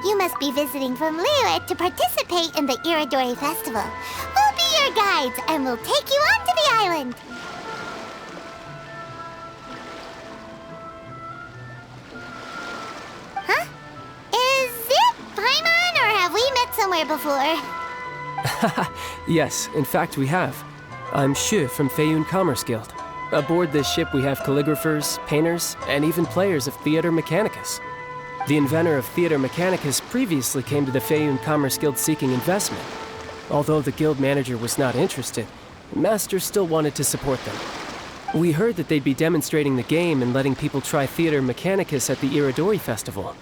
You must be visiting from Liyue to participate in the Iridori Festival. We'll be your guides, and we'll take you onto the island. Huh? Is it Paimon, or have we met somewhere before? Yes, in fact we have. I'm Shu from Feiyun Commerce Guild. Aboard this ship we have calligraphers, painters, and even players of Theater Mechanicus. The inventor of Theater Mechanicus previously came to the Feiyun Commerce Guild seeking investment. Although the guild manager was not interested, the Master still wanted to support them. We heard that they'd be demonstrating the game and letting people try Theater Mechanicus at the Iridori Festival.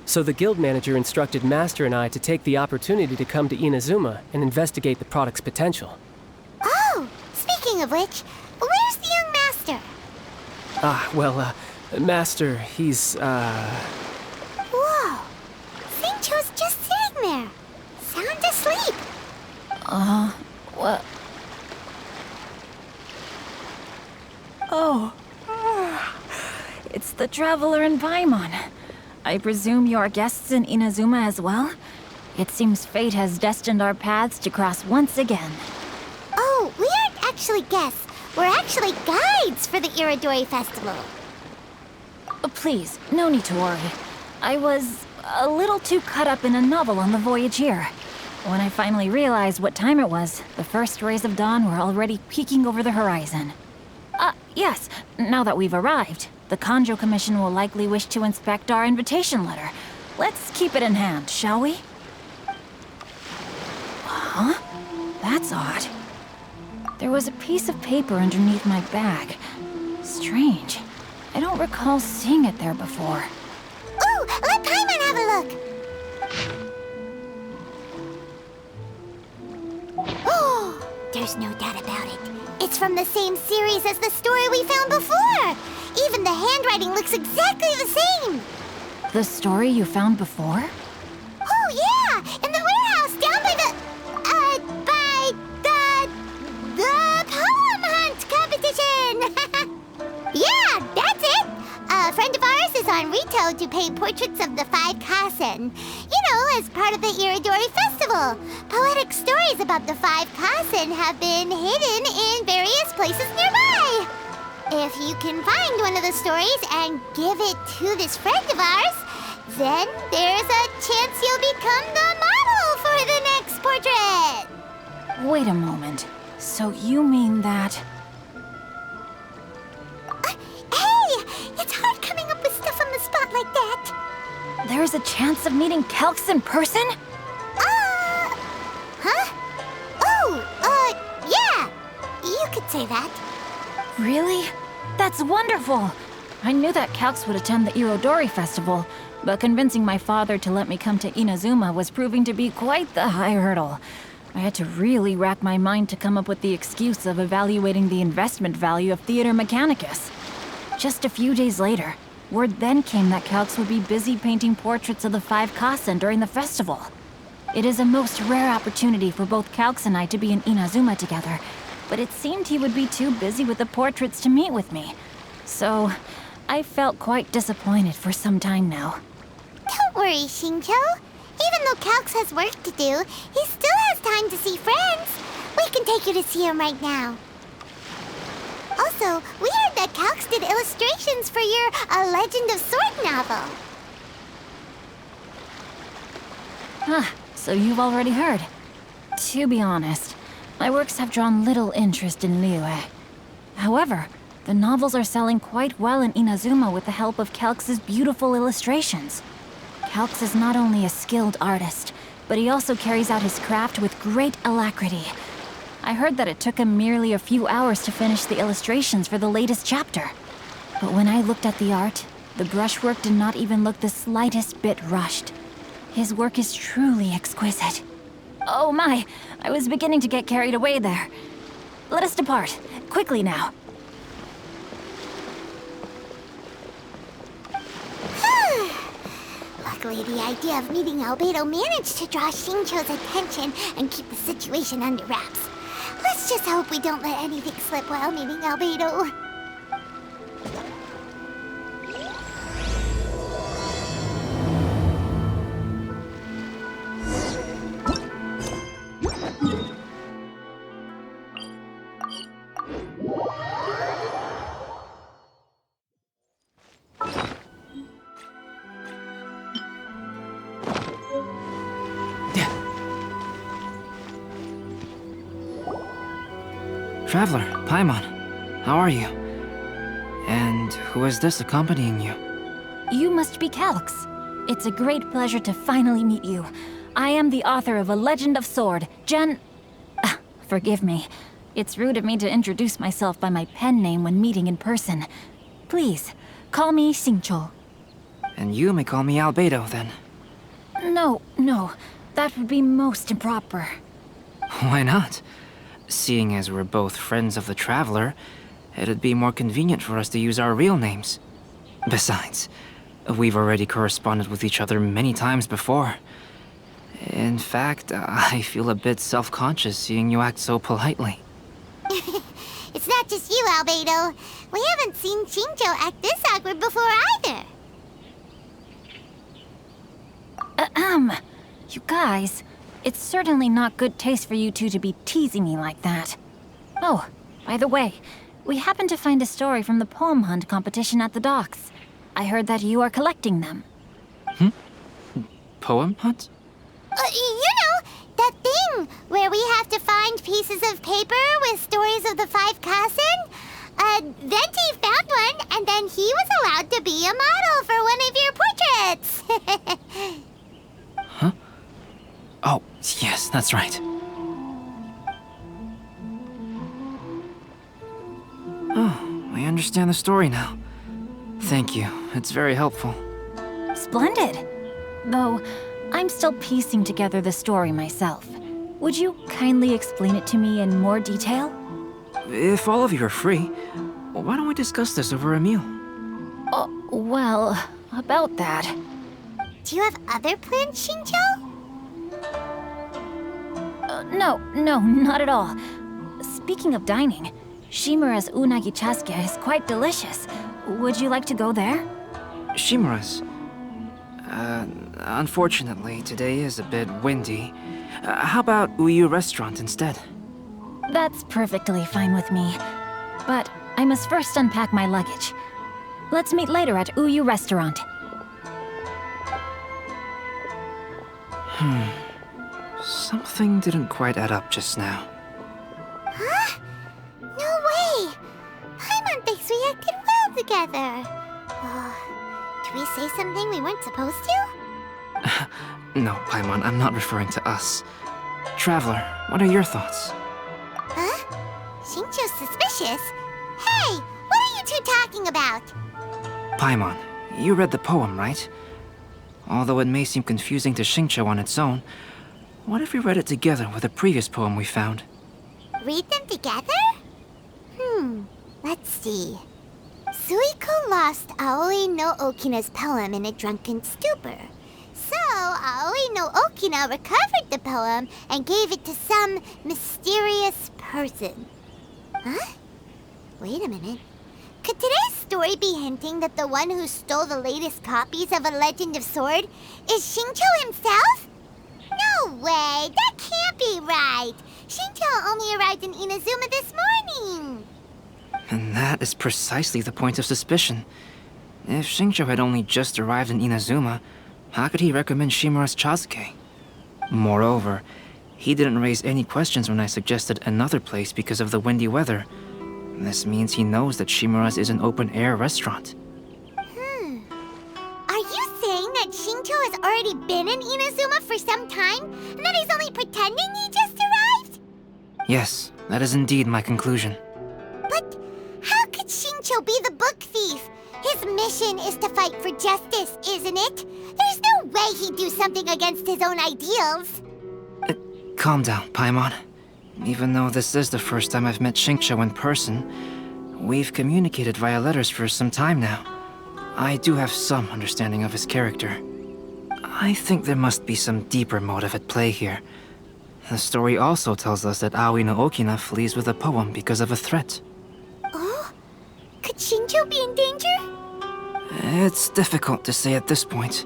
So the guild manager instructed Master and I to take the opportunity to come to Inazuma and investigate the product's potential. Oh, speaking of which, where's the young master? Master, he's, Whoa! Xingqiu's just sitting there, sound asleep. What? Oh. It's the Traveler in Paimon. I presume you are guests in Inazuma as well? It seems fate has destined our paths to cross once again. Oh, we aren't actually guests. We're actually guides for the Iridori Festival. Please, no need to worry. I was a little too caught up in a novel on the voyage here. When I finally realized what time it was, the first rays of dawn were already peeking over the horizon. Yes, now that we've arrived, the Kanjo Commission will likely wish to inspect our invitation letter. Let's keep it in hand, shall we? Huh? That's odd. There was a piece of paper underneath my bag. Strange. I don't recall seeing it there before. Ooh, let Paimon have a look! Oh, there's no doubt about it. It's from the same series as the story we found before! Even the handwriting looks exactly the same! The story you found before? Oh, yeah! In the warehouse down by the poem hunt competition! Yeah, that's it! A friend of ours is on Rito to paint portraits of the Five Kasen. You know, as part of the Iridori Festival. Poetic stories about the Five Kasen have been hidden in various places nearby. If you can find one of the stories and give it to this friend of ours, then there's a chance you'll become the model for the next portrait. Wait a moment. So you mean that... Hey! It's hard coming up with stuff on the spot like that. There's a chance of meeting Calx in person? Huh? Oh, yeah. You could say that. Really? That's wonderful! I knew that Calx would attend the Irodori Festival, but convincing my father to let me come to Inazuma was proving to be quite the high hurdle. I had to really rack my mind to come up with the excuse of evaluating the investment value of Theater Mechanicus. Just a few days later, word then came that Calx would be busy painting portraits of the Five Kasen during the festival. It is a most rare opportunity for both Calx and I to be in Inazuma together, but it seemed he would be too busy with the portraits to meet with me. So, I felt quite disappointed for some time now. Don't worry, Xingqiu. Even though Calx has work to do, he still has time to see friends. We can take you to see him right now. Also, we heard that Calx did illustrations for your A Legend of Sword novel. So you've already heard. To be honest, my works have drawn little interest in Liyue. However, the novels are selling quite well in Inazuma with the help of Calx's beautiful illustrations. Calx is not only a skilled artist, but he also carries out his craft with great alacrity. I heard that it took him merely a few hours to finish the illustrations for the latest chapter. But when I looked at the art, the brushwork did not even look the slightest bit rushed. His work is truly exquisite. Oh my, I was beginning to get carried away there. Let us depart, quickly now. Luckily, the idea of meeting Albedo managed to draw Xingqiu's attention and keep the situation under wraps. Let's just hope we don't let anything slip while meeting Albedo. Traveler, Paimon, how are you? And who is this accompanying you? You must be Calx. It's a great pleasure to finally meet you. I am the author of A Legend of Sword, Forgive me. It's rude of me to introduce myself by my pen name when meeting in person. Please, call me Xingqiu. And you may call me Albedo, then. No, that would be most improper. Why not? Seeing as we're both friends of the Traveler, it'd be more convenient for us to use our real names. Besides, we've already corresponded with each other many times before. In fact, I feel a bit self-conscious seeing you act so politely. It's not just you, Albedo. We haven't seen Xingqiu act this awkward before either. You guys, it's certainly not good taste for you two to be teasing me like that. Oh, by the way, we happened to find a story from the poem hunt competition at the docks. I heard that you are collecting them. Poem hunt? You know, that thing where we have to find pieces of paper with stories of the 5 Kassen? Venti found one, and then he was allowed to be a model for one of your portraits. Huh? Oh, yes, that's right. Oh, I understand the story now. Thank you. It's very helpful. Splendid. Though, I'm still piecing together the story myself. Would you kindly explain it to me in more detail? If all of you are free, why don't we discuss this over a meal? Oh, well, about that. Do you have other plans, Xingqiu? No, not at all. Speaking of dining, Shimura's unagi chasuke is quite delicious. Would you like to go there? Shimura's. Unfortunately, today is a bit windy. How about Uyu Restaurant instead? That's perfectly fine with me. But I must first unpack my luggage. Let's meet later at Uyu Restaurant. Something didn't quite add up just now. Huh? No way! Paimon thinks we acted well together. Did we say something we weren't supposed to? No, Paimon, I'm not referring to us. Traveler, what are your thoughts? Huh? Xingqiu's suspicious? Hey, what are you two talking about? Paimon, you read the poem, right? Although it may seem confusing to Xingqiu on its own, what if we read it together with a previous poem we found? Read them together? Let's see. Suiko lost Aoi no Okina's poem in a drunken stupor. So, Aoi no Okina recovered the poem and gave it to some mysterious person. Huh? Wait a minute. Could today's story be hinting that the one who stole the latest copies of A Legend of Sword is Xingqiu himself? No way! That can't be right! Xingqiu only arrived in Inazuma this morning! And that is precisely the point of suspicion. If Xingqiu had only just arrived in Inazuma, how could he recommend Shimura's Chasuke? Moreover, he didn't raise any questions when I suggested another place because of the windy weather. This means he knows that Shimura's is an open-air restaurant. Are you saying that Xingqiu has already been in Inazuma for some time, and that he's only pretending he just arrived? Yes, that is indeed my conclusion. But how could Xingqiu be the book thief? His mission is to fight for justice, isn't it? There's no way he'd do something against his own ideals. Calm down, Paimon. Even though this is the first time I've met Xingqiu in person, we've communicated via letters for some time now. I do have some understanding of his character. I think there must be some deeper motive at play here. The story also tells us that Aoi no Okina flees with a poem because of a threat. Oh? Could Xingqiu be in danger? It's difficult to say at this point.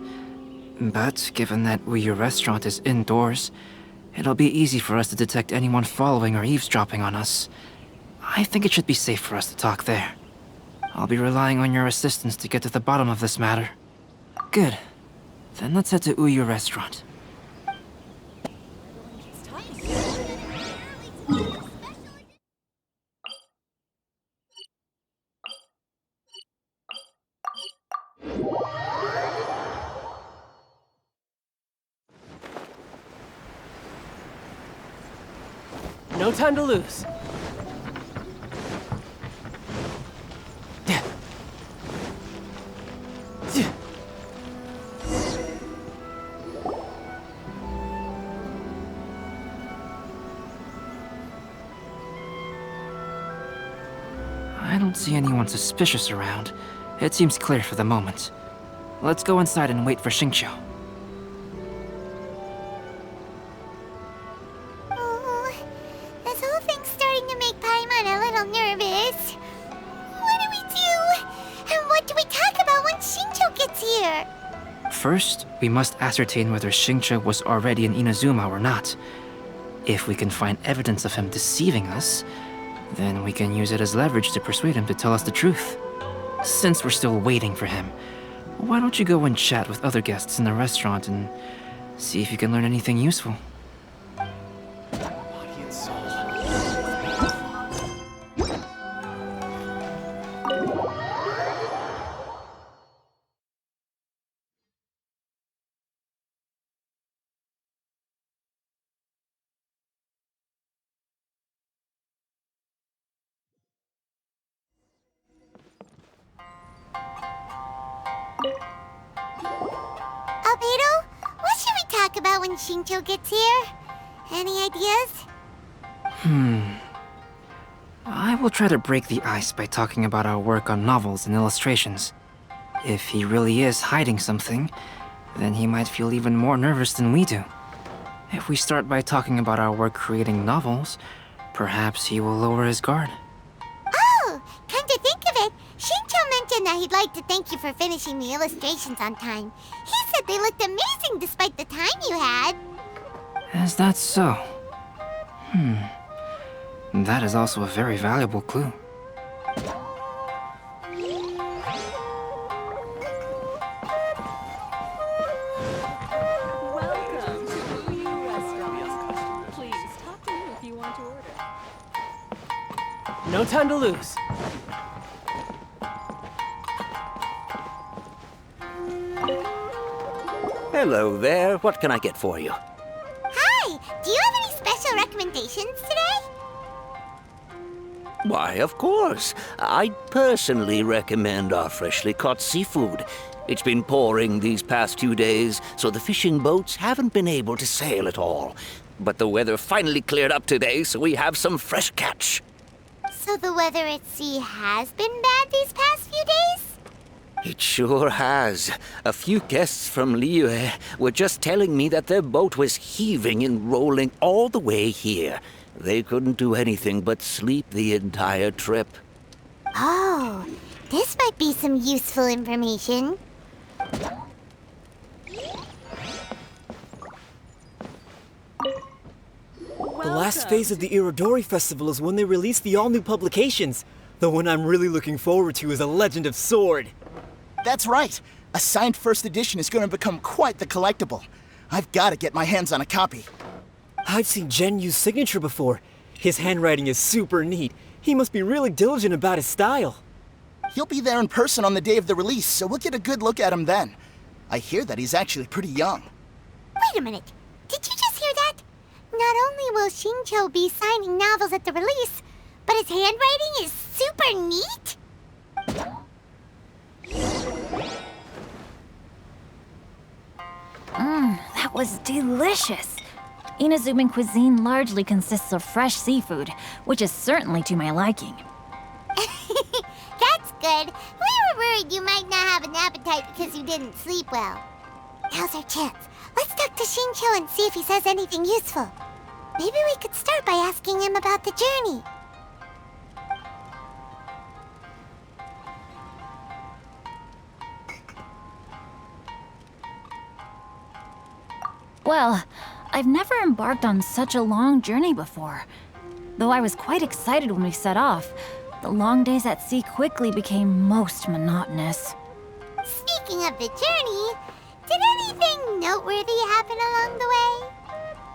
But given that Uyu Restaurant is indoors, it'll be easy for us to detect anyone following or eavesdropping on us. I think it should be safe for us to talk there. I'll be relying on your assistance to get to the bottom of this matter. Good. Then let's head to Uyu Restaurant. No time to lose. I don't see anyone suspicious around. It seems clear for the moment. Let's go inside and wait for Xingqiu. Oh, this whole thing's starting to make Paimon a little nervous. What do we do? And what do we talk about when Xingqiu gets here? First, we must ascertain whether Xingqiu was already in Inazuma or not. If we can find evidence of him deceiving us, then we can use it as leverage to persuade him to tell us the truth. Since we're still waiting for him, why don't you go and chat with other guests in the restaurant and see if you can learn anything useful? Albedo, what should we talk about when Xingqiu gets here? Any ideas? I will try to break the ice by talking about our work on novels and illustrations. If he really is hiding something, then he might feel even more nervous than we do. If we start by talking about our work creating novels, perhaps he will lower his guard. Oh, come to think of it, Xingqiu mentioned that he'd like to thank you for finishing the illustrations on time. He said they looked amazing despite the time you had. Is that so? That is also a very valuable clue. Welcome to Uyu Restaurant. Please talk to me if you want to order. No time to lose. Hello there. What can I get for you? Hi, do you have any special recommendations today? Why, of course. I'd personally recommend our freshly caught seafood. It's been pouring these past 2 days, so the fishing boats haven't been able to sail at all. But the weather finally cleared up today, so we have some fresh catch. So the weather at sea has been bad these past few days? It sure has. A few guests from Liyue were just telling me that their boat was heaving and rolling all the way here. They couldn't do anything but sleep the entire trip. Oh, this might be some useful information. The last phase of the Irodori Festival is when they release the all-new publications. The one I'm really looking forward to is A Legend of Sword. That's right. A signed first edition is going to become quite the collectible. I've got to get my hands on a copy. I've seen Genyu's signature before. His handwriting is super neat. He must be really diligent about his style. He'll be there in person on the day of the release, so we'll get a good look at him then. I hear that he's actually pretty young. Wait a minute. Did you just hear that? Not only will Xingqiu be signing novels at the release, but his handwriting is super neat? That was delicious. Inazuman cuisine largely consists of fresh seafood, which is certainly to my liking. That's good. We were worried you might not have an appetite because you didn't sleep well. Now's our chance. Let's talk to Xingqiu and see if he says anything useful. Maybe we could start by asking him about the journey. Well, I've never embarked on such a long journey before. Though I was quite excited when we set off, the long days at sea quickly became most monotonous. Speaking of the journey, did anything noteworthy happen along the way?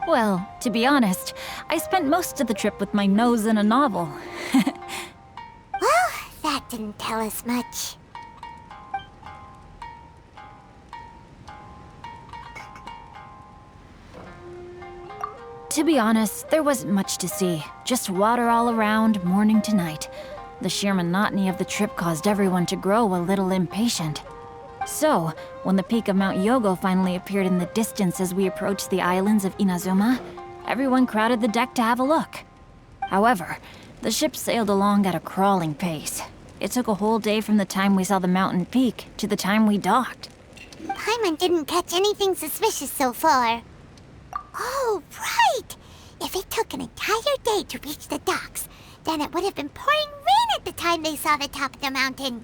Well, to be honest, I spent most of the trip with my nose in a novel. Well, that didn't tell us much. To be honest, there wasn't much to see. Just water all around, morning to night. The sheer monotony of the trip caused everyone to grow a little impatient. So, when the peak of Mount Yogo finally appeared in the distance as we approached the islands of Inazuma, everyone crowded the deck to have a look. However, the ship sailed along at a crawling pace. It took a whole day from the time we saw the mountain peak to the time we docked. Paimon didn't catch anything suspicious so far. Oh, right! If it took an entire day to reach the docks, then it would have been pouring rain at the time they saw the top of the mountain.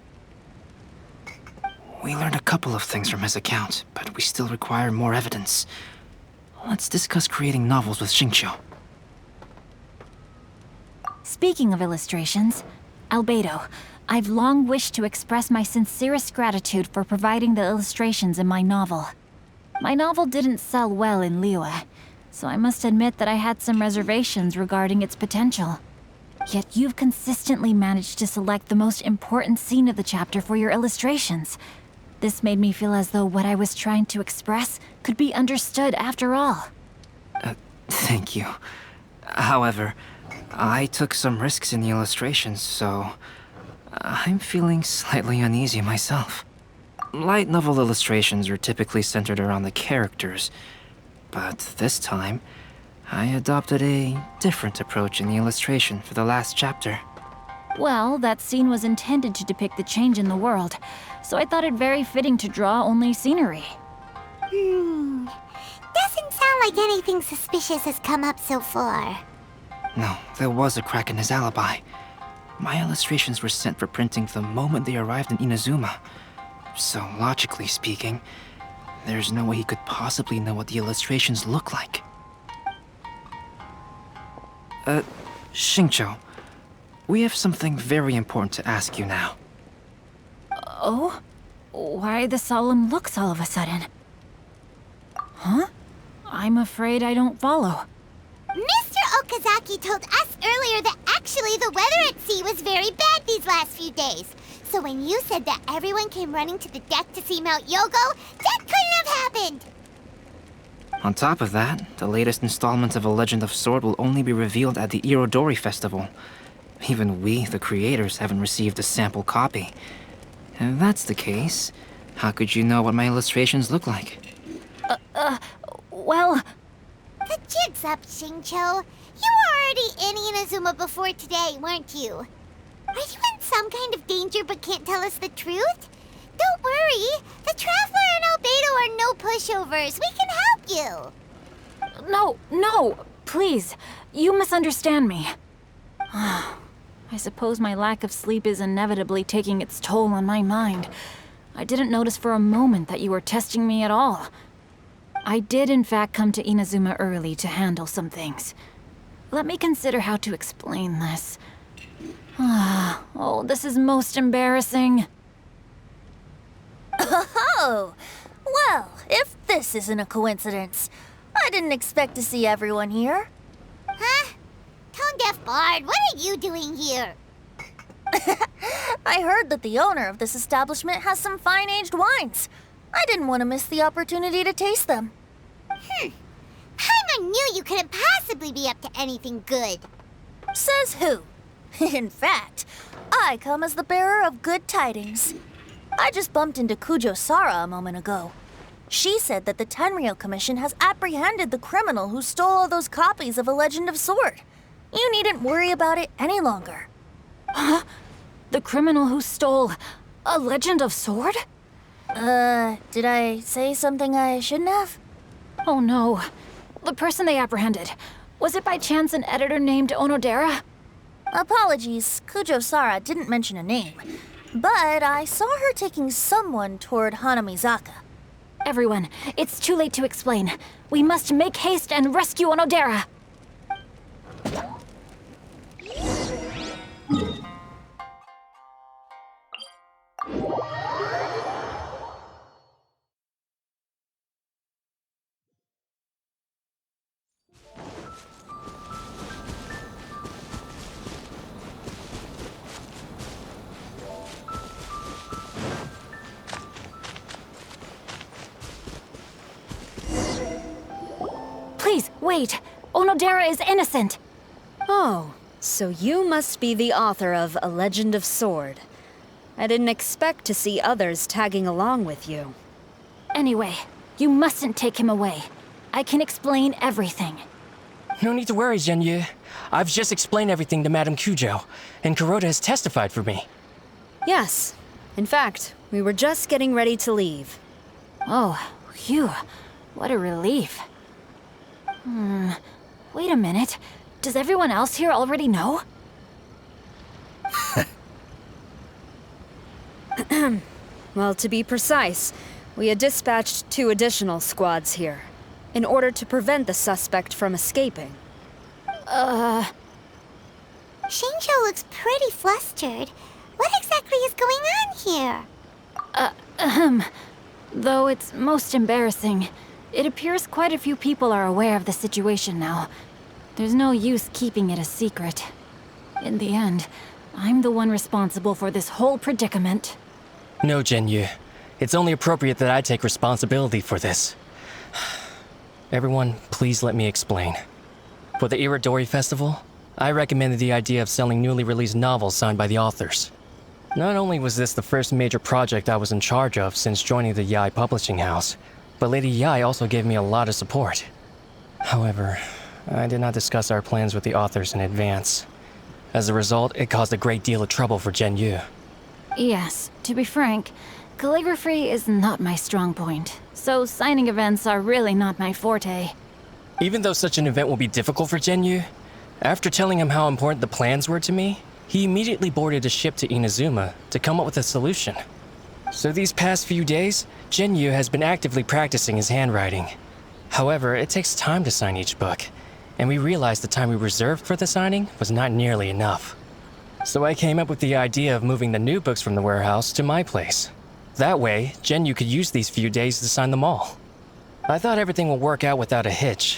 We learned a couple of things from his account, but we still require more evidence. Let's discuss creating novels with Xingqiu. Speaking of illustrations, Albedo, I've long wished to express my sincerest gratitude for providing the illustrations in my novel. My novel didn't sell well in Liyue, so I must admit that I had some reservations regarding its potential. Yet you've consistently managed to select the most important scene of the chapter for your illustrations. This made me feel as though what I was trying to express could be understood after all. Thank you. However, I took some risks in the illustrations, so I'm feeling slightly uneasy myself. Light novel illustrations are typically centered around the characters, but this time, I adopted a different approach in the illustration for the last chapter. Well, that scene was intended to depict the change in the world, so I thought it very fitting to draw only scenery. Doesn't sound like anything suspicious has come up so far. No, there was a crack in his alibi. My illustrations were sent for printing the moment they arrived in Inazuma. So, logically speaking, there's no way he could possibly know what the illustrations look like. Xingqiu, we have something very important to ask you now. Oh? Why the solemn looks all of a sudden? Huh? I'm afraid I don't follow. Mr. Okazaki told us earlier that actually the weather at sea was very bad these last few days. So when you said that everyone came running to the deck to see Mount Yogo, that couldn't have happened! On top of that, the latest installment of A Legend of Sword will only be revealed at the Irodori Festival. Even we, the creators, haven't received a sample copy. If that's the case, how could you know what my illustrations look like? Well... The jig's up, Xingqiu. You were already in Inazuma before today, weren't you? Are you in some kind of danger but can't tell us the truth? Don't worry. The Traveler and Albedo are no pushovers. We can help you. No, please. You misunderstand me. I suppose my lack of sleep is inevitably taking its toll on my mind. I didn't notice for a moment that you were testing me at all. I did in fact come to Inazuma early to handle some things. Let me consider how to explain this. Oh, this is most embarrassing. Oh, well, if this isn't a coincidence, I didn't expect to see everyone here. Huh? Tone-deaf Bard, what are you doing here? I heard that the owner of this establishment has some fine-aged wines. I didn't want to miss the opportunity to taste them. Paimon knew you couldn't possibly be up to anything good. Says who? In fact, I come as the bearer of good tidings. I just bumped into Kujo Sara a moment ago. She said that the Tenryou Commission has apprehended the criminal who stole all those copies of A Legend of Sword. You needn't worry about it any longer. Huh? The criminal who stole A Legend of Sword? Did I say something I shouldn't have? Oh no. The person they apprehended. Was it by chance an editor named Onodera? Apologies, Kujo Sara didn't mention a name. But I saw her taking someone toward Hanamizaka. Everyone, it's too late to explain. We must make haste and rescue Onodera. Please, wait. Onodera is innocent. Oh, so you must be the author of A Legend of Sword. I didn't expect to see others tagging along with you. Anyway, you mustn't take him away. I can explain everything. No need to worry, Zhenyu. I've just explained everything to Madame Kujo, and Kuroda has testified for me. Yes. In fact, we were just getting ready to leave. Oh, phew. What a relief. Wait a minute. Does everyone else here already know? Well, to be precise, we had dispatched 2 additional squads here, in order to prevent the suspect from escaping. Shincho looks pretty flustered. What exactly is going on here? Though it's most embarrassing, it appears quite a few people are aware of the situation now. There's no use keeping it a secret. In the end, I'm the one responsible for this whole predicament. No, Zhenyu. It's only appropriate that I take responsibility for this. Everyone, please let me explain. For the Irodori Festival, I recommended the idea of selling newly released novels signed by the authors. Not only was this the first major project I was in charge of since joining the Yae publishing house, but Lady Yae also gave me a lot of support. However, I did not discuss our plans with the authors in advance. As a result, it caused a great deal of trouble for Zhenyu. Yes, to be frank, calligraphy is not my strong point, so signing events are really not my forte. Even though such an event will be difficult for Zhenyu, after telling him how important the plans were to me, he immediately boarded a ship to Inazuma to come up with a solution. So these past few days, Zhenyu has been actively practicing his handwriting. However, it takes time to sign each book, and we realized the time we reserved for the signing was not nearly enough. So I came up with the idea of moving the new books from the warehouse to my place. That way, Zhenyu could use these few days to sign them all. I thought everything would work out without a hitch.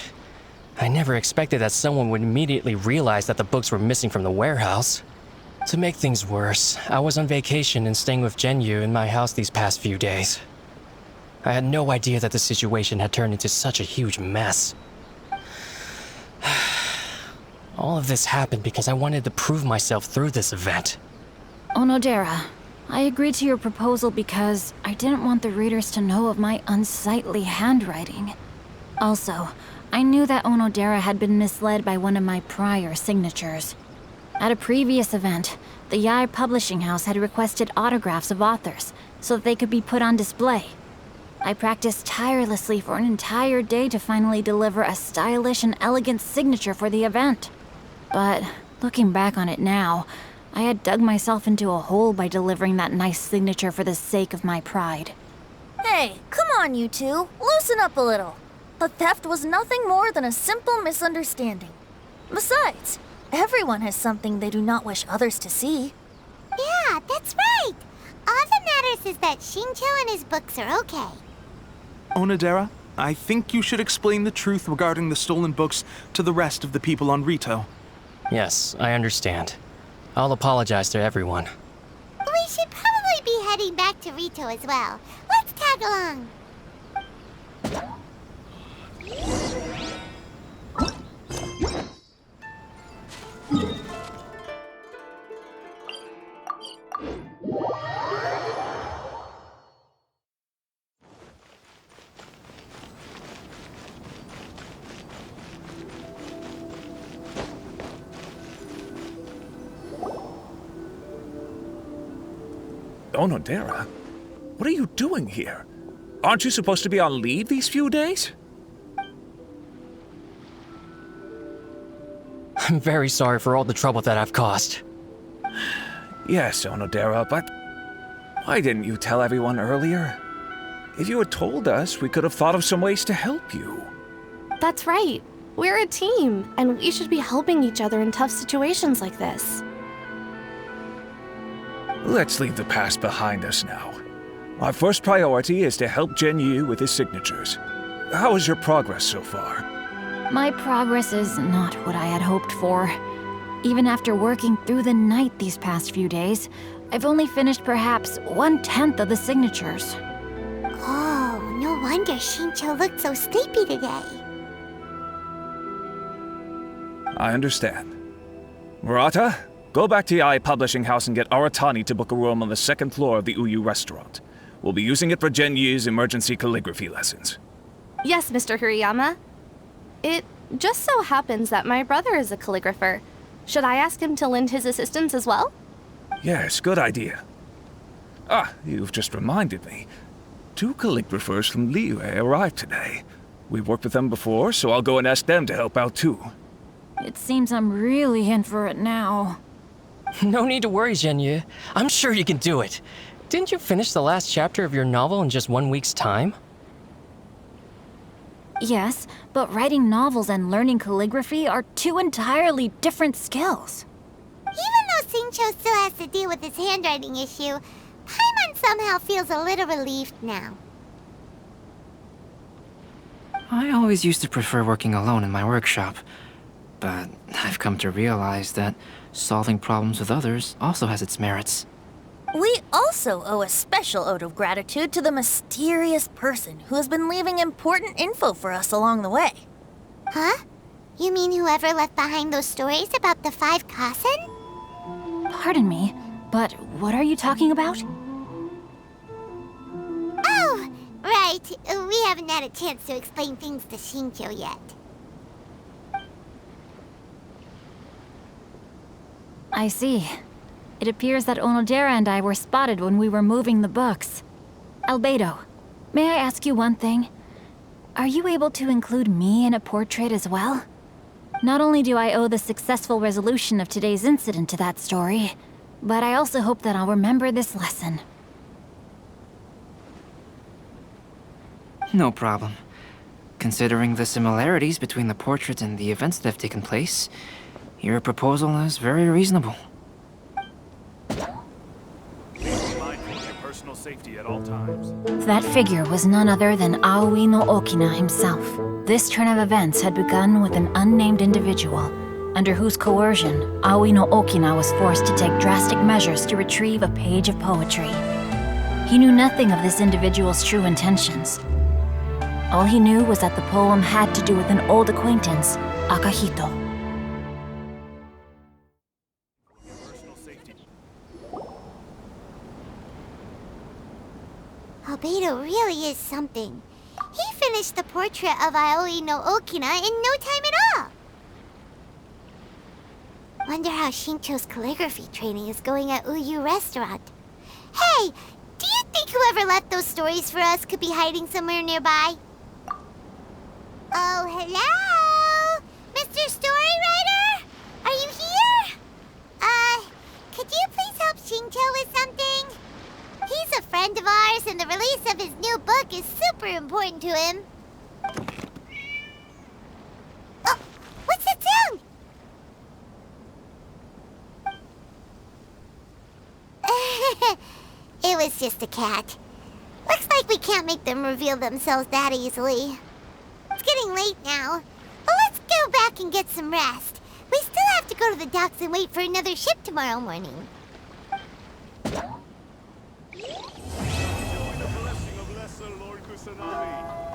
I never expected that someone would immediately realize that the books were missing from the warehouse. To make things worse, I was on vacation and staying with Zhenyu in my house these past few days. I had no idea that the situation had turned into such a huge mess. All of this happened because I wanted to prove myself through this event. Onodera, I agreed to your proposal because I didn't want the readers to know of my unsightly handwriting. Also, I knew that Onodera had been misled by one of my prior signatures. At a previous event, the Yae publishing house had requested autographs of authors so that they could be put on display. I practiced tirelessly for an entire day to finally deliver a stylish and elegant signature for the event. But looking back on it now, I had dug myself into a hole by delivering that nice signature for the sake of my pride. Hey, come on, you two. Loosen up a little. The theft was nothing more than a simple misunderstanding. Besides, everyone has something they do not wish others to see. Yeah, that's right. All that matters is that Shincho and his books are okay. Onodera, I think you should explain the truth regarding the stolen books to the rest of the people on Rito. Yes, I understand. I'll apologize to everyone. We should probably be heading back to Rito as well. Let's tag along. Onodera, what are you doing here? Aren't you supposed to be on leave these few days? I'm very sorry for all the trouble that I've caused. Yes, Onodera, but why didn't you tell everyone earlier? If you had told us, we could have thought of some ways to help you. That's right. We're a team, and we should be helping each other in tough situations like this. Let's leave the past behind us now. Our first priority is to help Zhenyu with his signatures. How is your progress so far? My progress is not what I had hoped for. Even after working through the night these past few days, I've only finished perhaps 1/10 of the signatures. Oh, no wonder Shincho looked so sleepy today. I understand. Murata, go back to Yae Publishing House and get Aratani to book a room on the second floor of the Uyu restaurant. We'll be using it for Genyu's emergency calligraphy lessons. Yes, Mr. Hirayama. It just so happens that my brother is a calligrapher. Should I ask him to lend his assistance as well? Yes, good idea. Ah, you've just reminded me. 2 calligraphers from Liyue arrived today. We've worked with them before, so I'll go and ask them to help out too. It seems I'm really in for it now. No need to worry, Genyu. I'm sure you can do it. Didn't you finish the last chapter of your novel in just 1 week's time? Yes, but writing novels and learning calligraphy are 2 entirely different skills. Even though Xingqiu still has to deal with his handwriting issue, Paimon somehow feels a little relieved now. I always used to prefer working alone in my workshop, but I've come to realize that solving problems with others also has its merits. We also owe a special ode of gratitude to the mysterious person who has been leaving important info for us along the way. Huh? You mean whoever left behind those stories about the 5 Kasen? Pardon me, but what are you talking about? Oh, right. We haven't had a chance to explain things to Xingqiu yet. I see. It appears that Onodera and I were spotted when we were moving the books. Albedo, may I ask you one thing? Are you able to include me in a portrait as well? Not only do I owe the successful resolution of today's incident to that story, but I also hope that I'll remember this lesson. No problem. Considering the similarities between the portrait and the events that have taken place, your proposal is very reasonable. Safety at all times. That figure was none other than Aoi no Okina himself. This turn of events had begun with an unnamed individual, under whose coercion, Aoi no Okina was forced to take drastic measures to retrieve a page of poetry. He knew nothing of this individual's true intentions. All he knew was that the poem had to do with an old acquaintance, Akahito. Albedo really is something. He finished the portrait of Aoi no Okina in no time at all. Wonder how Xingqiu's calligraphy training is going at Uyu Restaurant. Hey, do you think whoever left those stories for us could be hiding somewhere nearby? Oh, hello? Mr. Storywriter? Are you here? Could you please help Xingqiu with something? He's a friend of ours, and the release of his new book is super important to him. Oh, what's that sound? It was just a cat. Looks like we can't make them reveal themselves that easily. It's getting late now, but let's go back and get some rest. We still have to go to the docks and wait for another ship tomorrow morning. Enjoy the blessing of Lesser Lord Kusanagi.